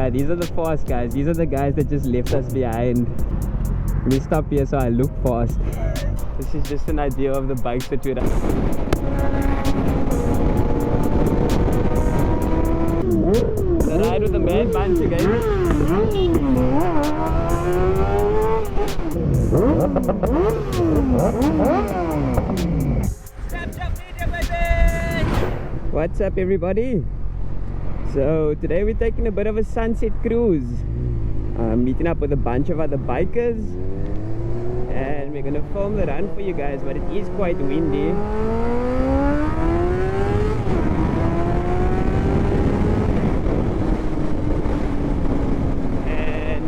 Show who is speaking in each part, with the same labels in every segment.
Speaker 1: Yeah, these are the fast guys. These are the guys that just left us behind. Let me stop here so I look fast. This is just an idea of the bikes that we ride. The ride with the man bunch again. What's up everybody? So today we're taking a bit of a sunset cruise. Meeting up with a bunch of other bikers, and we're gonna film the run for you guys, but it is quite windy. And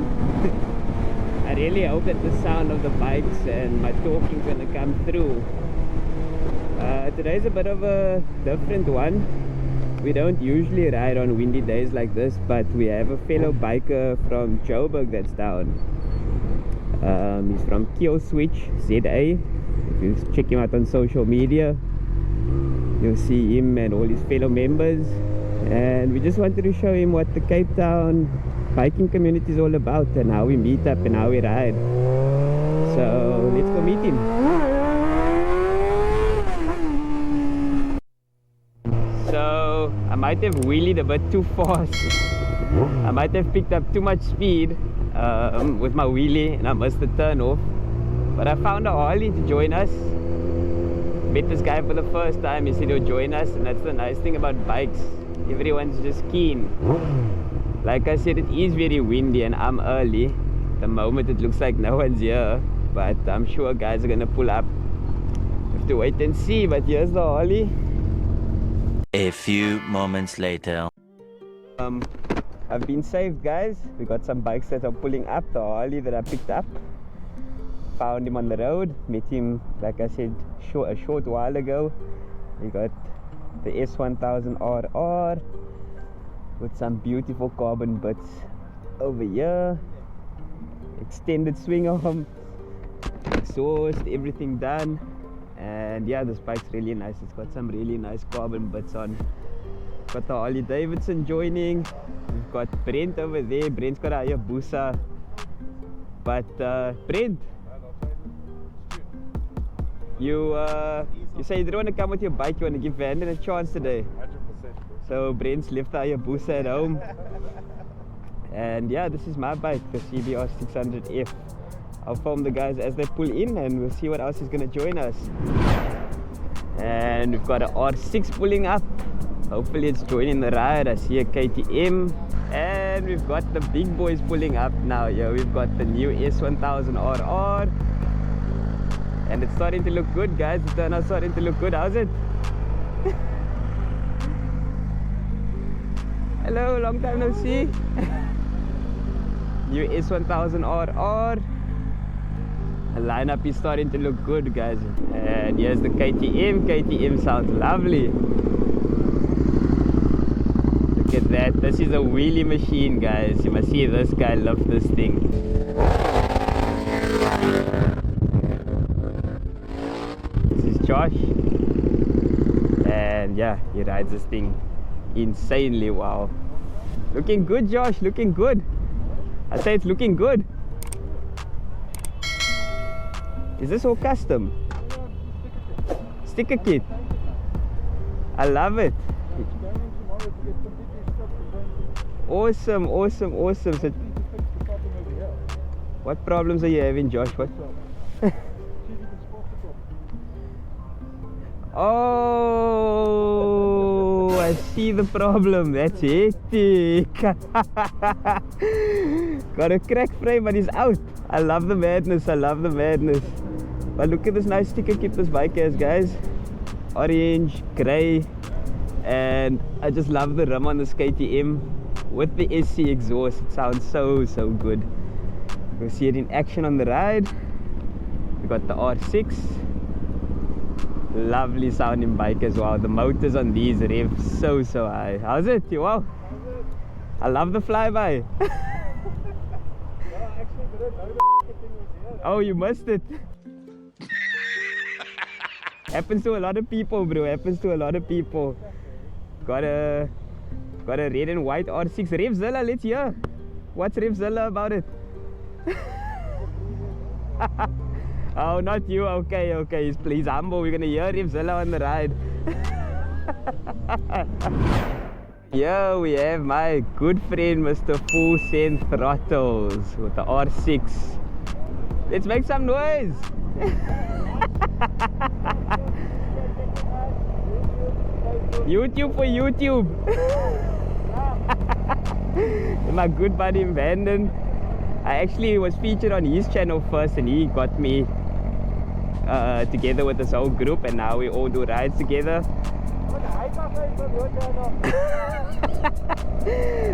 Speaker 1: I really hope that the sound of the bikes and my talking is gonna come through. Today's a bit of a different one. We don't usually ride on windy days like this, but we have a fellow biker from Joburg that's down. He's from Kill Switch ZA. If you check him out on social media, you'll see him and all his fellow members. And we just wanted to show him what the Cape Town biking community is all about, and how we meet up and how we ride. So let's go meet him. So I might have wheelied a bit too fast. I might have picked up too much speed with my wheelie, and I missed the turn off. But I found a Harley to join us. Met this guy for the first time. He said he'll join us, and that's the nice thing about bikes. Everyone's just keen. Like I said, it is very windy and I'm early. At the moment it looks like no one's here, but I'm sure guys are gonna pull up. Have to wait and see. But here's the Harley.
Speaker 2: A few moments later.
Speaker 1: I've been saved, guys. We got some bikes that are pulling up. The Harley that I picked up, found him on the road. Met him, like I said, a short while ago. We got the S1000RR with some beautiful carbon bits over here. Extended swing arm, exhaust, everything done. And yeah, this bike's really nice. It's got some really nice carbon bits on. Got the Harley Davidson joining. We've got Brent over there. Brent's got a Hayabusa. But Brent, you say you didn't want to come with your bike. You want to give Vanden a chance today. 100%. So Brent's left the Hayabusa at home. And yeah, this is my bike, the CBR600F. I'll film the guys as they pull in, and we'll see what else is going to join us. And we've got an R6 pulling up. Hopefully it's joining the ride. I see a KTM. And we've got the big boys pulling up now. Yeah, we've got the new S1000RR. And it's starting to look good, guys. The turnout's starting to look good. How's it? Hello, long time no see. New S1000RR. The lineup is starting to look good, guys. And here's the KTM. KTM sounds lovely. Look at that. This is a wheelie machine, guys. You must see this guy love this thing. This is Josh. And yeah, he rides this thing insanely. Wow. Looking good, Josh. Looking good. I say it's looking good. Is this all custom? Sticker kit. I love it. Awesome, awesome, awesome. So, what problems are you having, Josh? What? Oh, I see the problem. That's hectic. Got a crack frame, but he's out. I love the madness. I love the madness. But look at this nice sticker kit this bike has, guys. Orange, grey, and I just love the rim on this KTM with the SC exhaust. It sounds so good. We'll see it in action on the ride. We got the R6. Lovely sounding bike as well. The motors on these rev so high. How's it? Wow. I love the flyby. Oh, you missed it. Happens to a lot of people, bro. Happens to a lot of people. Got a red and white R6 rev. Zilla, let's hear. What's Rivzilla about it? Oh, not you. Okay, okay. He's humble. We're gonna hear Rivzilla on the ride. Here we have my good friend Mr. Full Send Throttles with the R6. Let's make some noise. YouTube for YouTube. My good buddy Vanden. I actually was featured on his channel first, and he got me together with this whole group, and now we all do rides together.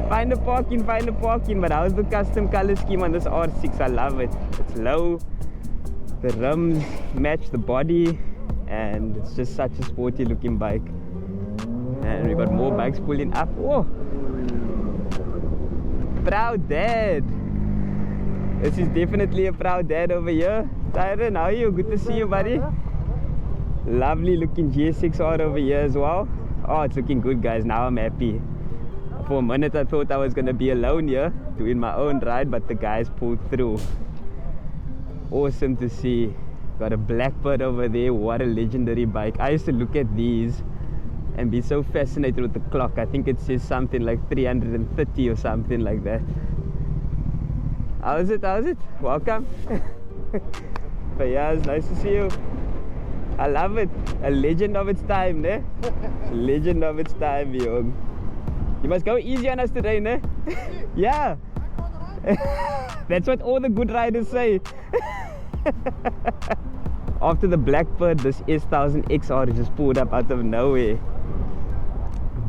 Speaker 1: Find a parking, but how's the custom color scheme on this R6? I love it. It's low, the rims match the body, and it's just such a sporty looking bike. And we got more bikes pulling up. Whoa! Proud dad. This is definitely a proud dad over here. Tyron, how are you? Good to see you, buddy. Lovely looking GS6R over here as well. Oh, it's looking good, guys. Now I'm happy. For a minute I thought I was gonna be alone here doing my own ride, but the guys pulled through. Awesome to see. Got a Blackbird over there. What a legendary bike. I used to look at these and be so fascinated with the clock. I think it says something like 330 or something like that. How's it? Welcome. But yeah, it's nice to see you. I love it. A legend of its time, ne? Legend of its time, young. You must go easy on us today, ne? Yeah. That's what all the good riders say. After the Blackbird, this S1000XR just pulled up out of nowhere.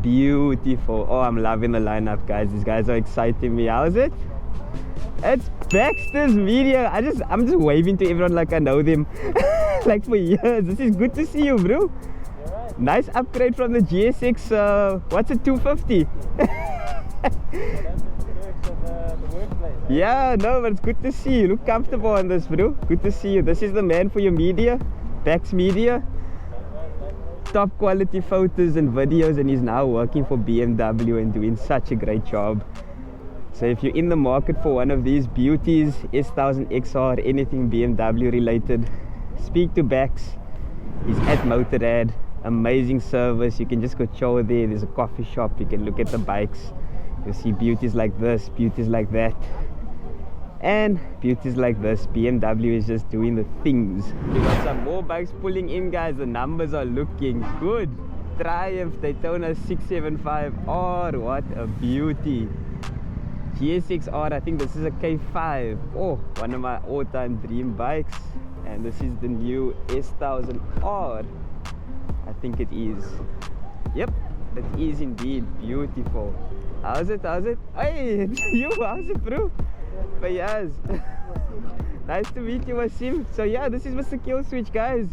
Speaker 1: Beautiful. Oh, I'm loving the lineup, guys. These guys are exciting me. How's it? It's Baxter's Media. I'm just waving to everyone like I know them. Like for years. This is good to see you, bro. Right. Nice upgrade from the GSX. What's it, 250? Yeah, no, but it's good to see you. Look comfortable on this, bro. Good to see you. This is the man for your media, Bax Media. Top quality photos and videos, and he's now working for BMW and doing such a great job. So if you're in the market for one of these beauties, S1000XR, anything BMW related, speak to Bax. He's at Motorrad. Amazing service. You can just go chill there. There's a coffee shop. You can look at the bikes. You'll see beauties like this, beauties like that, and beauties like this. BMW is just doing the things. We got some more bikes pulling in, guys. The numbers are looking good. Triumph Daytona 675R. What a beauty. GS6R, I think this is a K5. Oh, one of my all-time dream bikes. And this is the new S1000R. I think it is. Yep, it is indeed. Beautiful. How's it? Hey, it's you. How's it, bro? But yes. Nice to meet you, Wasim. So yeah, this is Mr. Kill Switch, guys.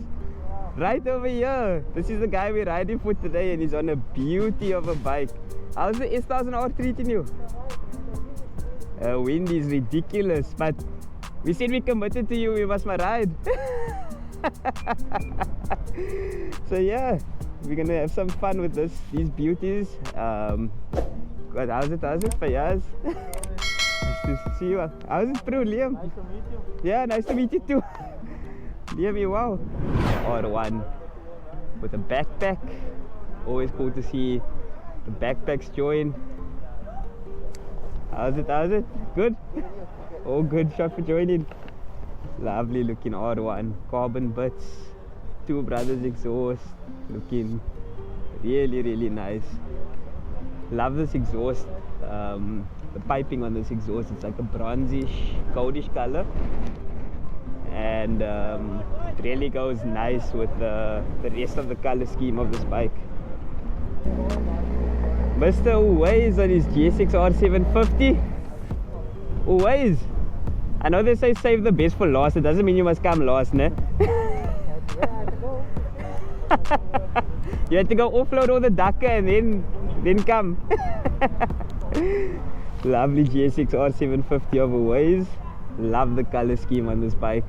Speaker 1: Right over here. This is the guy we're riding for today, and he's on a beauty of a bike. How's the S1000R treating you? Wind is ridiculous, but we said we committed to you, we must ride. So yeah, we're gonna have some fun with these beauties. But how's it, Fayaz? Nice to see you. How's it, bro, Liam?
Speaker 3: Nice to meet you.
Speaker 1: Yeah, nice to meet you too. Liam, wow. R1 with a backpack. Always cool to see the backpacks join. How's it? Good? Oh, good. Shot for joining. Lovely looking R1. Carbon bits. Two brothers exhaust. Looking really, really nice. Love this exhaust. The piping on this exhaust, it's like a bronzish, goldish color. And it really goes nice with the rest of the color scheme of this bike. Mr. Uwais on his GSX-R 750. Uwais, I know they say save the best for last. It doesn't mean you must come last, ne? You had to go offload all the Dakar and then come. Lovely GSX-R 750 of Uwais. Love the color scheme on this bike.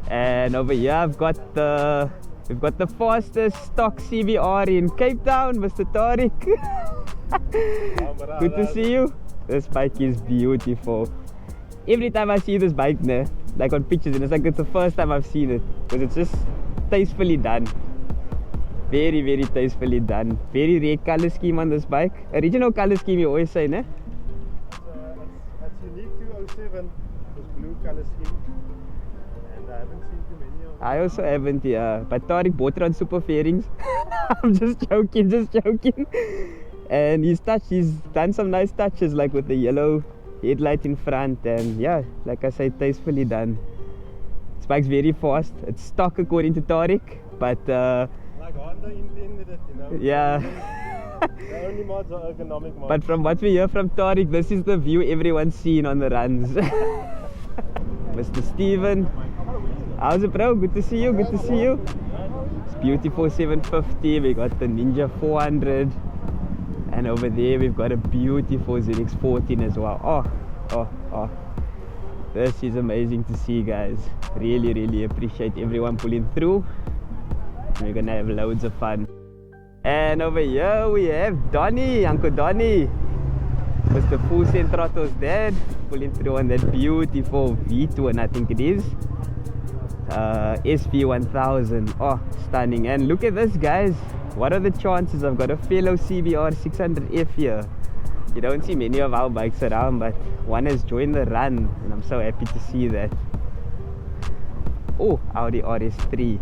Speaker 1: And over here we've got the fastest stock CBR in Cape Town, Mr. Tariq. Good to see you. This bike is beautiful. Every time I see this bike, like on pictures, and it's like it's the first time I've seen it, because it's just tastefully done. Very, very tastefully done. Very rare color scheme on this bike. Original color scheme, you always say, ne?
Speaker 3: It's unique to 07, this blue color scheme. And I haven't seen too many of them.
Speaker 1: I also haven't, yeah. But Tariq bought it on super fairings. I'm just joking, And he's done some nice touches, like with the yellow headlight in front. And yeah, like I said, tastefully done. This bike's very fast. It's stock according to Tariq, but
Speaker 3: like Honda intended it, you know.
Speaker 1: yeah.
Speaker 3: The only mods are ergonomic mods.
Speaker 1: But from what we hear from Tariq, this is the view everyone's seen on the runs. Mr. Steven, how's it, bro? Good to see you, good to see you. It's beautiful 750. We got the Ninja 400. And over there we've got a beautiful ZX 14 as well. Oh. This is amazing to see, guys. Really, really appreciate everyone pulling through. We're gonna have loads of fun. And over here we have Donnie, Uncle Donnie. Mr. Full Send Throttle's dad, pulling through on that beautiful V2, I think it is. SV1000. Oh, stunning. And look at this, guys. What are the chances I've got a fellow CBR600F here? You don't see many of our bikes around, but one has joined the run, and I'm so happy to see that. Oh, Audi RS3.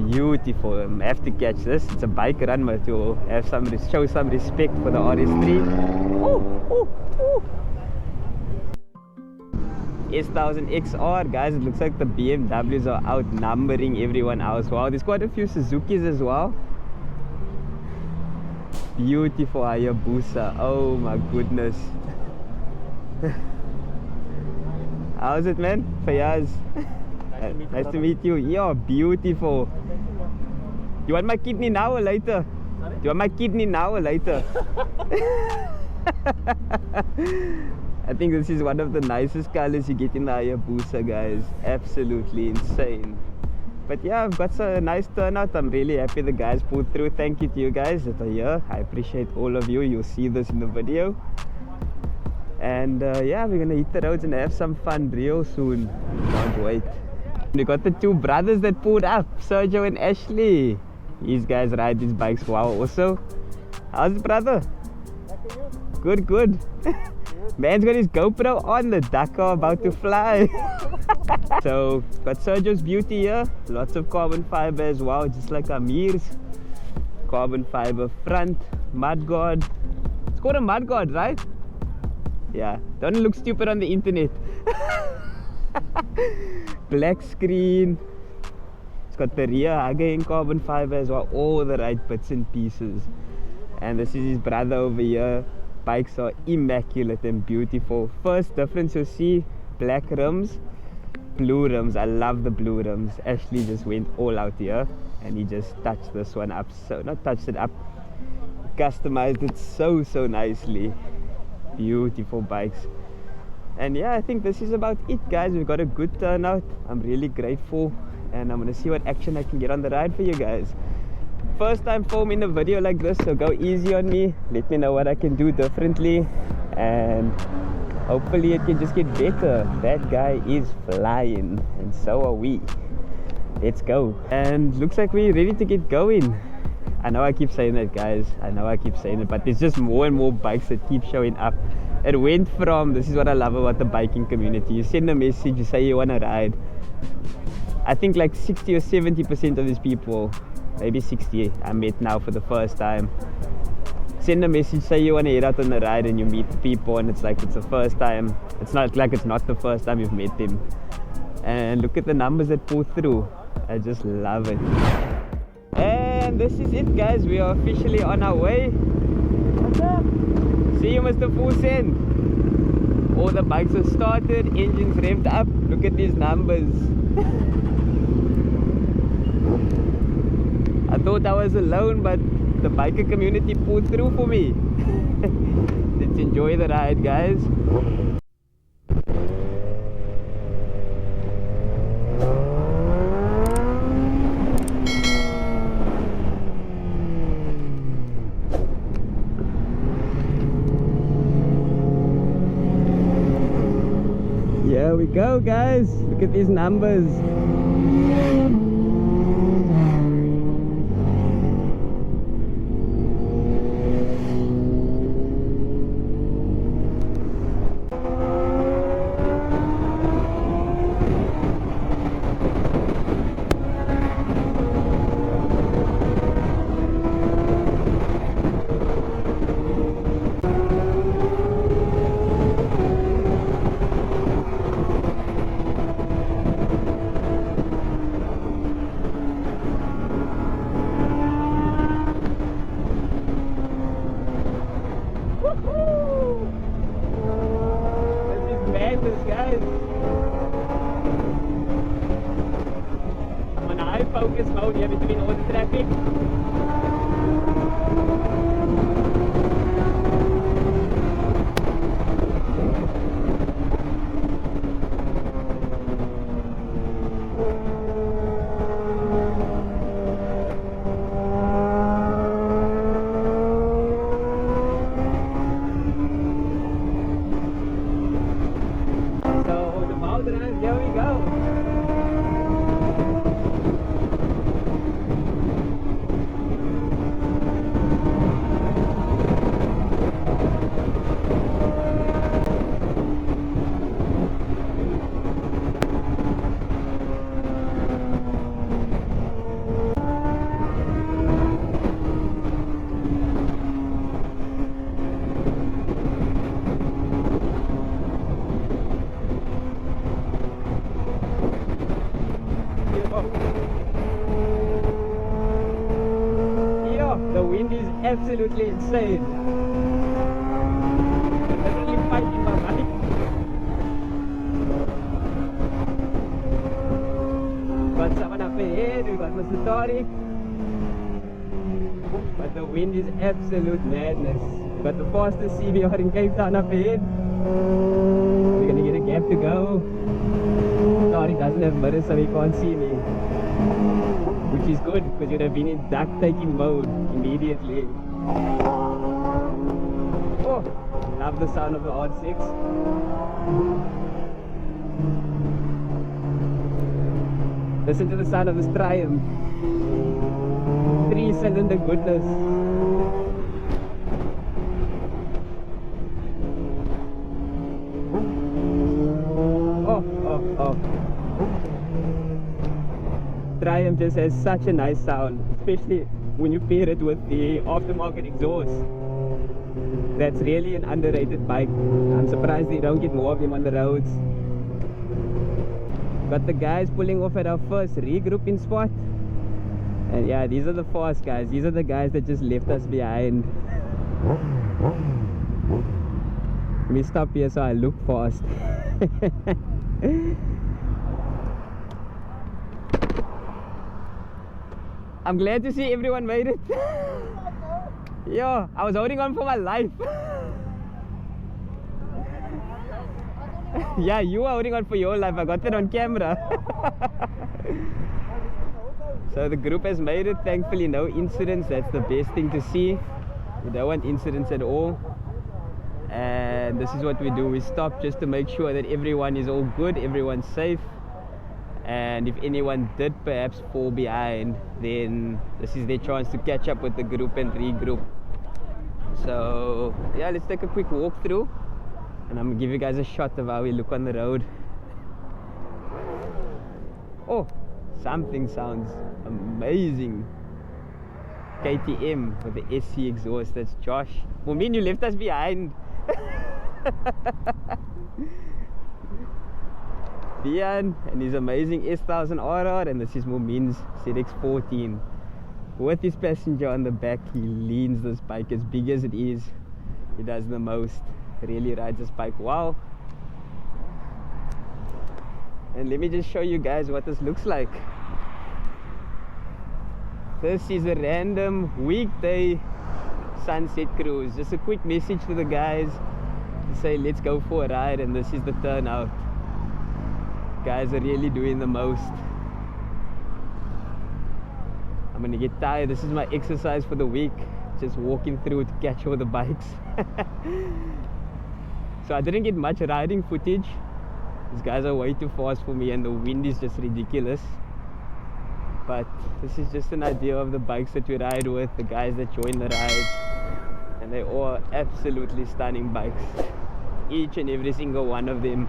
Speaker 1: Beautiful. I have to catch this. It's a bike run, but to have show some respect for the RS3. Oh. S1000XR, guys. It looks like the BMWs are outnumbering everyone else. Wow, there's quite a few Suzukis as well. Beautiful Hayabusa. Oh my goodness. How's it, man? Fayaz. Nice to meet you. Yeah, beautiful. You want my kidney now or later? Sorry? You want my kidney now or later? I think this is one of the nicest colors you get in the Hayabusa, guys. Absolutely insane. But yeah, I've got a nice turnout. I'm really happy the guys pulled through. Thank you to you guys that are here. I appreciate all of you. You'll see this in the video. And yeah, we're gonna hit the roads and have some fun real soon. Can't wait. We got the two brothers that pulled up, Sergio and Ashley. These guys ride these bikes wow also. How's it, brother? Good. Man's got his GoPro on, the Dakar about to fly. So, got Sergio's Beauty here. Lots of carbon fiber as well, just like Amir's. Carbon fiber front, mudguard. It's called a mudguard, right? Yeah, don't look stupid on the internet. Black screen. It's got the rear hugger in carbon fiber as well. All the right bits and pieces. And this is his brother over here. Bikes are immaculate and beautiful. First difference you'll see, black rims, blue rims. I love the blue rims. Ashley just went all out here and he just touched this one up. So, not touched it up, customized it so nicely. Beautiful bikes. And yeah, I think this is about it, guys. We've got a good turnout. I'm really grateful, and I'm gonna see what action I can get on the ride for you guys. First time filming a video like this, so go easy on me. Let me know what I can do differently, and hopefully it can just get better. That guy is flying, and so are we. Let's go. And looks like we're ready to get going. I know I keep saying that, guys. I know I keep saying it, but there's just more and more bikes that keep showing up. It went from, this is what I love about the biking community. You send a message, you say you want to ride. I think like 60 or 70% of these people, maybe 60, I met now for the first time. Send a message, say you want to head out on a ride, and you meet people, and it's like it's the first time. It's not like it's not the first time you've met them. And look at the numbers that pull through. I just love it. And this is it, guys. We are officially on our way. What's up? See you, Mr. Full Send. All the bikes are started, engines revved up. Look at these numbers. I thought I was alone, but the biker community pulled through for me. Let's enjoy the ride, guys. There we go, guys. Look at these numbers. Focus mode here between all the traffic. So the mouth drive, there we go. The wind is absolutely insane. Literally fighting my body. Got someone up ahead, we got Mr. Tariq. But the wind is absolute madness. Got the fastest CBR in Cape Town up ahead. We're gonna get a gap to go. Tariq doesn't have mirrors so he can't see me. Which is good because you'd have been in duck taking mode immediately. Oh, love the sound of the R6. Listen to the sound of this Triumph. 3-cylinder goodness. Oh. Triumph just has such a nice sound, especially when you pair it with the aftermarket exhaust. That's really an underrated bike. I'm surprised they don't get more of them on the roads. Got the guys pulling off at our first regrouping spot. And yeah, these are the fast guys. These are the guys that just left us behind. Let me stop here so I look fast. I'm glad to see everyone made it. Yo, I was holding on for my life. Yeah, you were holding on for your life. I got that on camera. So the group has made it. Thankfully, no incidents. That's the best thing to see. We don't want incidents at all. And this is what we do. We stop just to make sure that everyone is all good, everyone's safe. And if anyone did perhaps fall behind, then this is their chance to catch up with the group and regroup. So yeah, let's take a quick walk through and I'm gonna give you guys a shot of how we look on the road. Oh, something sounds amazing. KTM with the SC exhaust. That's Josh. Mumin, you left us behind. Dian and his amazing S1000RR, and this is Mumin's ZX14. With his passenger on the back, he leans this bike as big as it is. He does the most. Really rides this bike wow. And let me just show you guys what this looks like. This is a random weekday sunset cruise. Just a quick message to the guys to say let's go for a ride, and this is the turnout. Guys are really doing the most. I'm gonna get tired. This is my exercise for the week, just walking through to catch all the bikes. So I didn't get much riding footage, These guys are way too fast for me and the wind is just ridiculous. But this is just an idea of the bikes that we ride with, the guys that join the rides. And they all absolutely stunning bikes. Each and every single one of them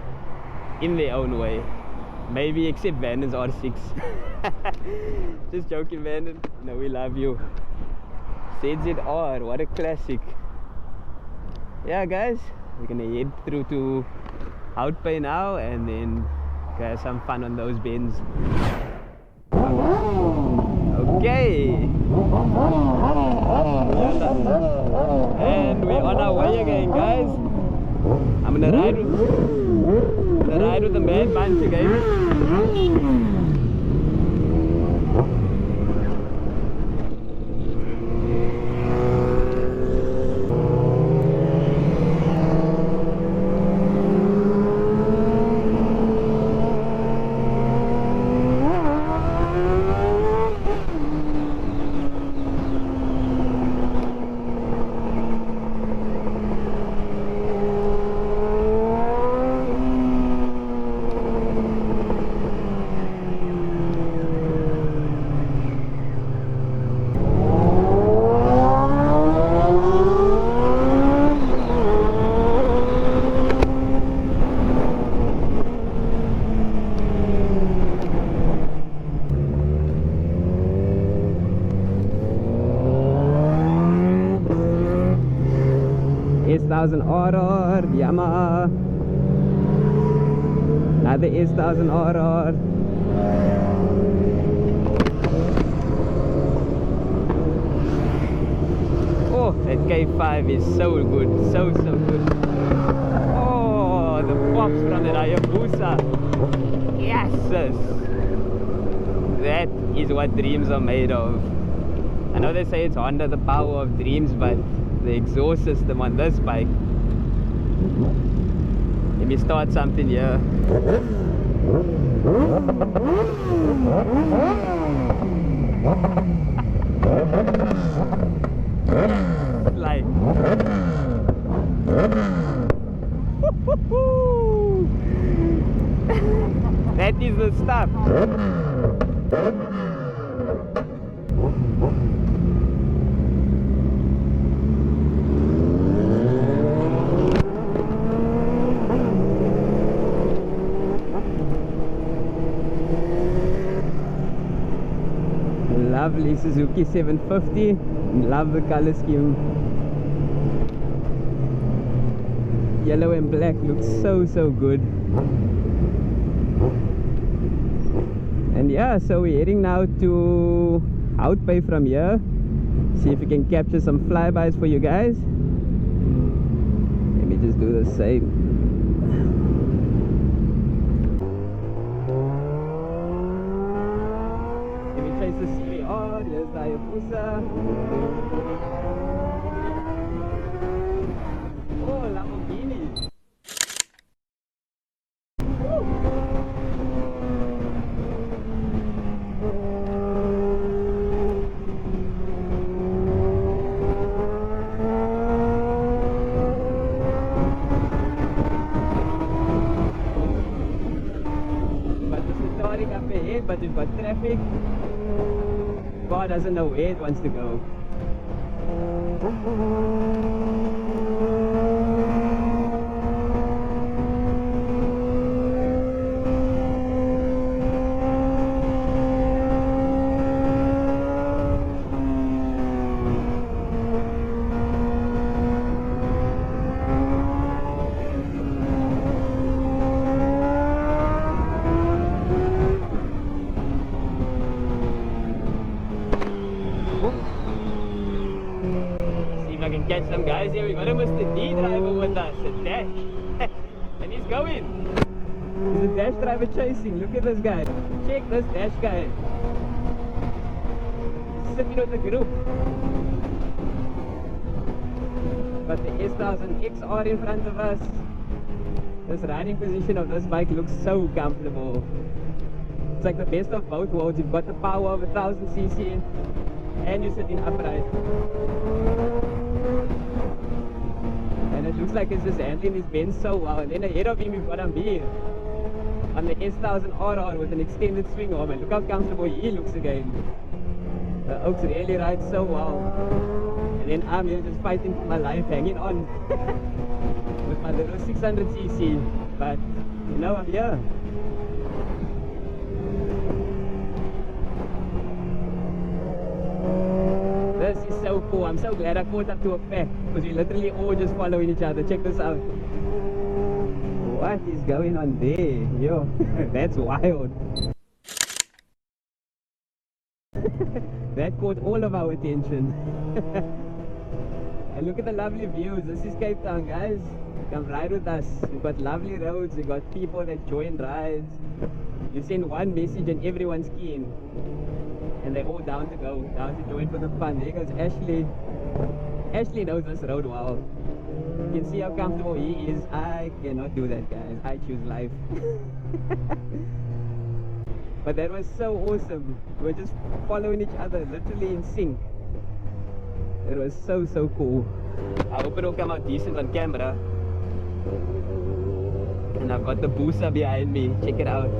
Speaker 1: in their own way. Maybe except Vanden's R6. Just joking, Vanden. No, we love you. ZZR, what a classic. Yeah, guys, we're gonna head through to Houtpay now and then go have some fun on those bends. Okay. And we're on our way again, guys. I'm gonna ride with the mad bunch again. S1000RR, Yamaha. Another S1000RR. Oh, that K5 is so good, so good. Oh, the pops from the Hayabusa. Yes, sis. That is what dreams are made of. I know they say it's under the power of dreams, but the exhaust system on this bike. Let me start something here. Like that is the stuff. Lovely Suzuki 750. Love the color scheme. Yellow and black looks so good. And yeah, so we're heading now to Houtpay from here. See if we can capture some flybys for you guys. Let me just do the same. The CBR, there's the Hayabusa. Oh, Lamborghini. But it's starting up ahead, but we've got traffic. God doesn't know where it wants to go. I can catch some guys here. We got a Mr. D driver with us, a Dash. And he's going. He's a Dash driver chasing. Look at this guy. Check this Dash guy. He's sitting with the group. Got the S1000XR in front of us. This riding position of this bike looks so comfortable. It's like the best of both worlds. You've got the power of 1000cc and you're sitting upright. And it looks like it's just handling his bends so well. And then ahead of him we've got Amir. on the S1000RR with an extended swing arm, and look how comfortable he looks again. The Oaks really ride so well. And then I'm here just fighting for my life, hanging on with my little 600cc. But you know, I'm here. This is so cool. I'm so glad I caught up to a pack, because we literally all just following each other. Check this out. What is going on there? Yo, that's wild. That caught all of our attention. And look at the lovely views. This is Cape Town, guys. Come ride with us. We've got lovely roads. We've got people that join rides. You send one message and everyone's keen. And they're all down to go, down to join for the fun. There goes Ashley. Ashley knows this road well. You can see how comfortable he is. I cannot do that, guys. I choose life. But that was so awesome. We were just following each other, literally in sync. It was so cool. I hope it will come out decent on camera. And I've got the booster behind me. Check it out.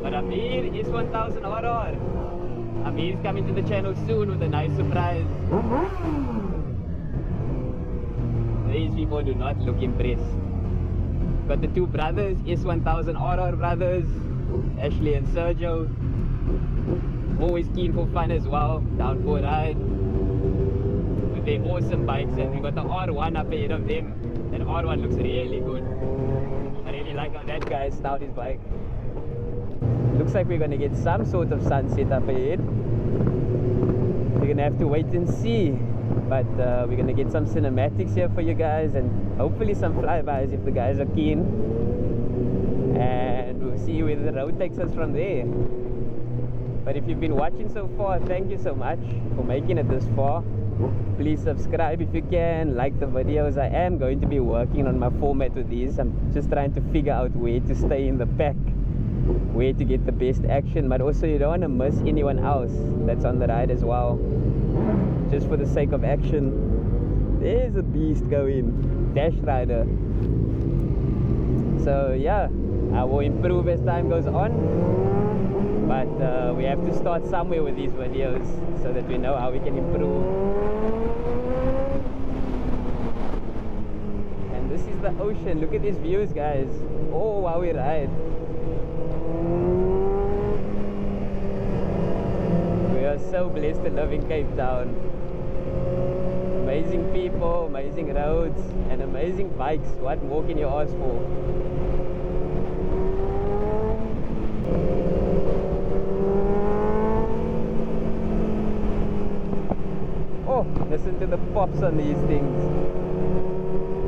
Speaker 1: But Amir is 1000 RR. Amir's coming to the channel soon with a nice surprise. These people do not look impressed. Got the two brothers, S1000 RR brothers, Ashley and Sergio. Always keen for fun as well, down for a ride with their awesome bikes. And we got the R1 up ahead of them. That R1 looks really good. I really like how that guy styled his bike. Looks like we're gonna get some sort of sunset up ahead. We're gonna have to wait and see. But we're gonna get some cinematics here for you guys, and hopefully some flybys if the guys are keen. And we'll see where the road takes us from there. But if you've been watching so far, thank you so much for making it this far. Please subscribe if you can, like the videos. I am going to be working on my format with these. I'm just trying to figure out where to stay in the pack, where to get the best action, but also you don't want to miss anyone else that's on the ride as well, just for the sake of action. There's a beast going, Dash Rider. So yeah, I will improve as time goes on, but we have to start somewhere with these videos so that we know how we can improve. And this is the ocean. Look at these views, guys. Oh, while we ride. We are so blessed to live in Cape Town. Amazing people, amazing roads, and amazing bikes. What more can you ask for? Oh, listen to the pops on these things.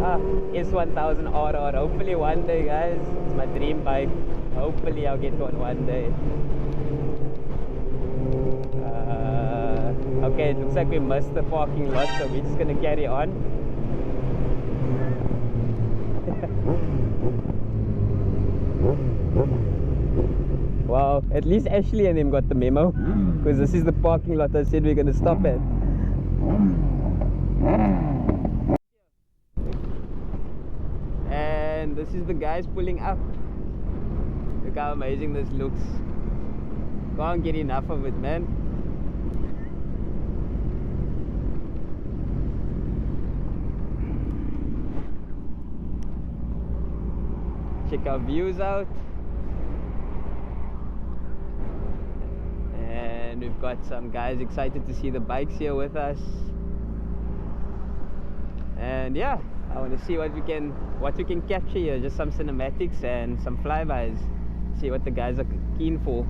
Speaker 1: Ah, S1000 RR. Hopefully one day, guys. It's my dream bike. Hopefully I'll get one day. Okay, it looks like we missed the parking lot, so we're just gonna carry on. Wow, at least Ashley and him got the memo, because this is the parking lot I said we're gonna stop at. And this is the guys pulling up. Look how amazing this looks. Can't get enough of it, man. Check our views out. And we've got some guys excited to see the bikes here with us. And yeah, I want to see what we can capture here. Just some cinematics and some flybys. See what the guys are keen for.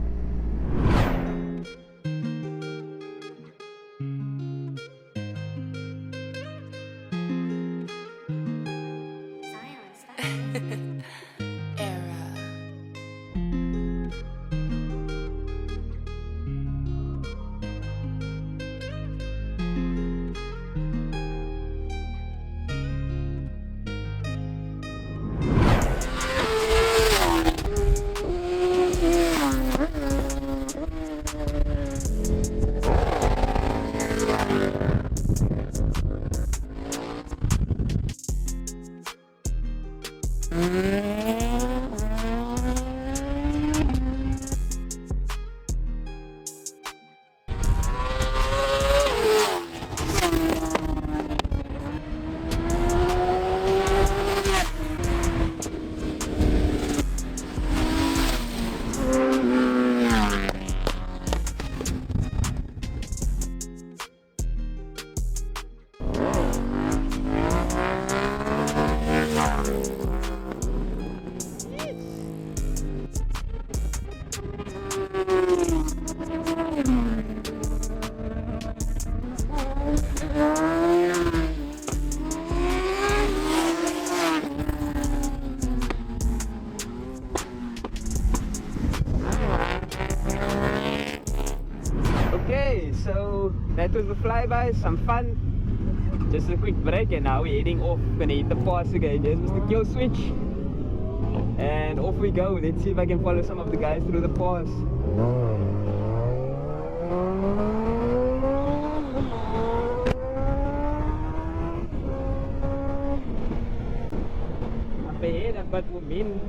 Speaker 1: Okay, so that was the flyby, some fun. Just a quick break and now we're heading off. Gonna hit the pass again. Here's Mr. Kill Switch. And off we go. Let's see if I can follow some of the guys through the pass. Up ahead I've got Mumin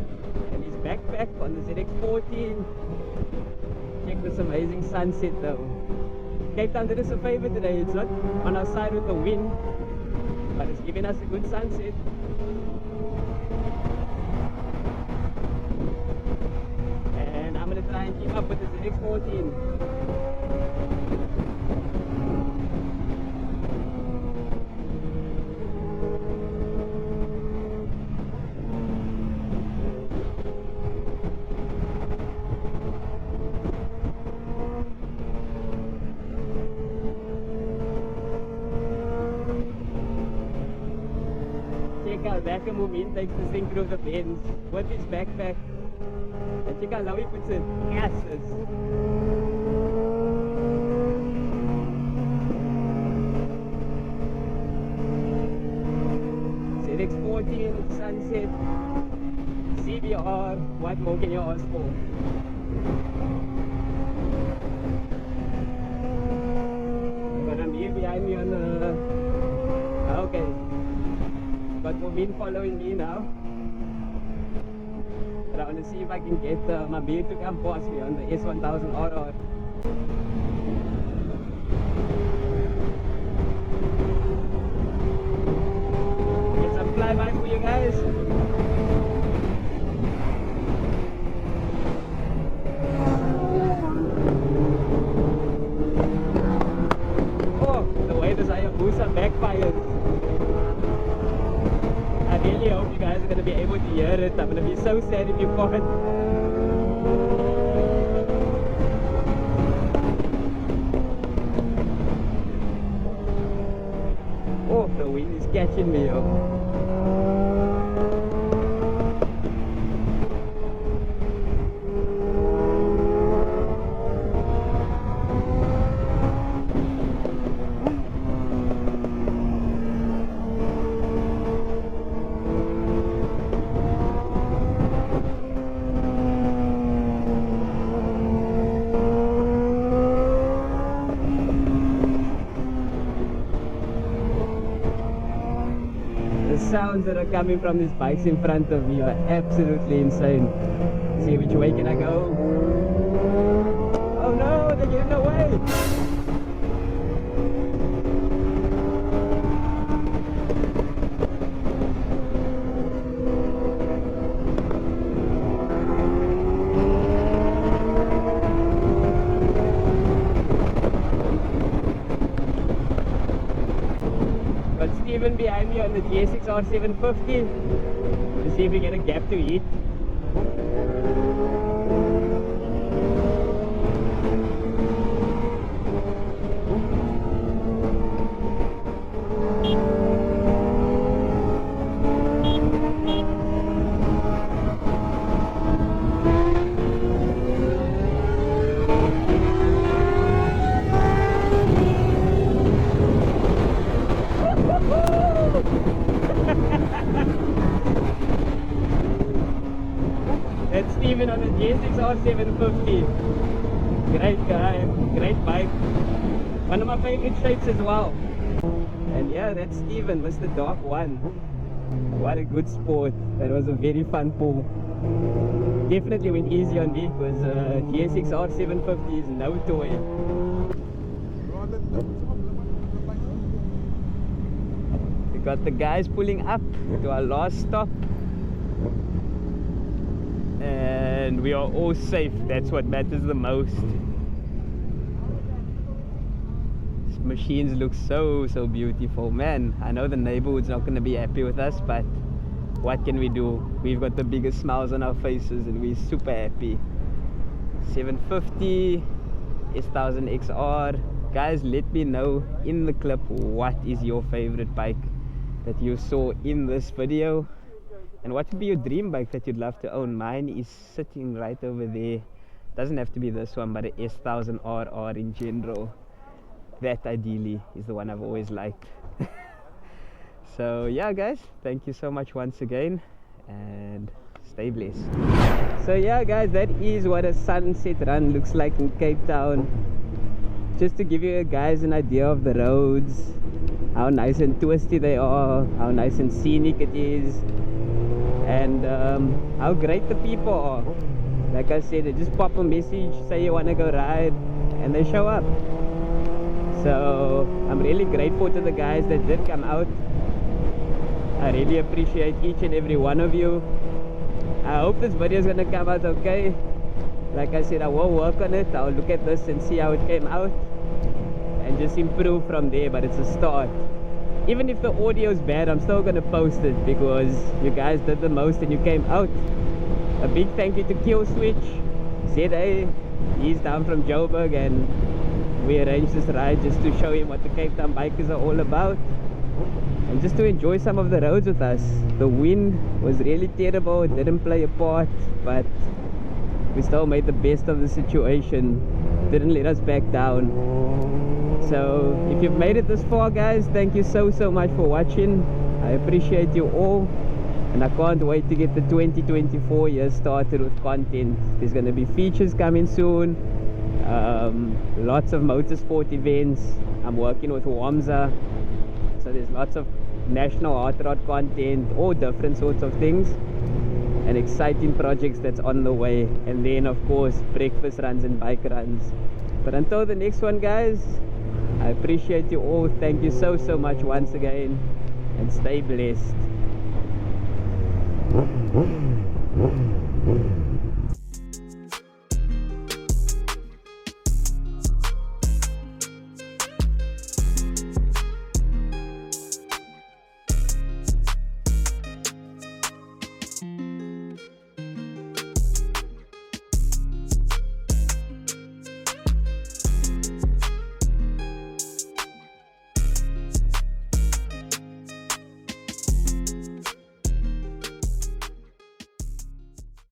Speaker 1: and his backpack on the ZX14. Check this amazing sunset though. Cape Town did us a favor today. It's not on our side with the wind, but it's giving us a good sunset. And I'm gonna try and keep up with the ZX14. Check out that Mumin takes this thing through the bends with his backpack. And check out how he puts it gases. ZX14, sunset, CBR, what more can you ask for? Got a mirror behind me on the... Okay. Got Mumin following me now. But I want to see if I can get my beard to come past me on the S1000RR. Get some flybys for you guys. Oh, the way this Hayabusa backfires. I really hope you guys are going to be able to hear it. I'm going to be so sad if you can't. Oh, the wind is catching me up. The sounds that are coming from these bikes in front of me are absolutely insane. See which way can I go? Oh no, they're getting away! Steven behind me on the GSX-R750 to see if we get a gap to eat. That's Steven on the GSX-R750. Great guy, great bike. One of my favorite shapes as well. And yeah, that's Steven, Mr. Dark One. What a good sport. That was a very fun pull. Definitely went easy on me because GSX-R750 is no toy. We got the guys pulling up to our last stop. And we are all safe. That's what matters the most. These machines look so beautiful, man. I know the neighborhood's not going to be happy with us, but what can we do? We've got the biggest smiles on our faces and we're super happy. 750 S1000XR. Guys, let me know in the clip what is your favorite bike that you saw in this video. And what would be your dream bike that you'd love to own? Mine is sitting right over there doesn't have to be this one, but a S1000RR in general. That ideally is the one I've always liked. So yeah guys, thank you so much once again, and stay blessed. So yeah guys, that is what a sunset run looks like in Cape Town. Just to give you guys an idea of the roads, how nice and twisty they are, how nice and scenic it is, and how great the people are. Like I said, they just pop a message, say you want to go ride, and they show up. So I'm really grateful to the guys that did come out. I really appreciate each and every one of you. I hope this video is gonna come out okay. Like I said, I will work on it. I'll look at this and see how it came out and just improve from there, but it's a start. Even if the audio is bad, I'm still gonna post it because you guys did the most and you came out. A big thank you to Kill Switch, ZA. He's down from Joburg, and we arranged this ride just to show him what the Cape Town bikers are all about, and just to enjoy some of the roads with us. The wind was really terrible, it didn't play a part, but we still made the best of the situation. Didn't let us back down. So if you've made it this far guys, thank you so much for watching. I appreciate you all, and I can't wait to get the 2024 year started with content. There's going to be features coming soon, lots of motorsport events. I'm working with Wamza, so there's lots of national hot rod content, all different sorts of things, and exciting projects that's on the way. And then of course breakfast runs and bike runs. But until the next one guys, I appreciate you all. Thank you so much once again, and stay blessed.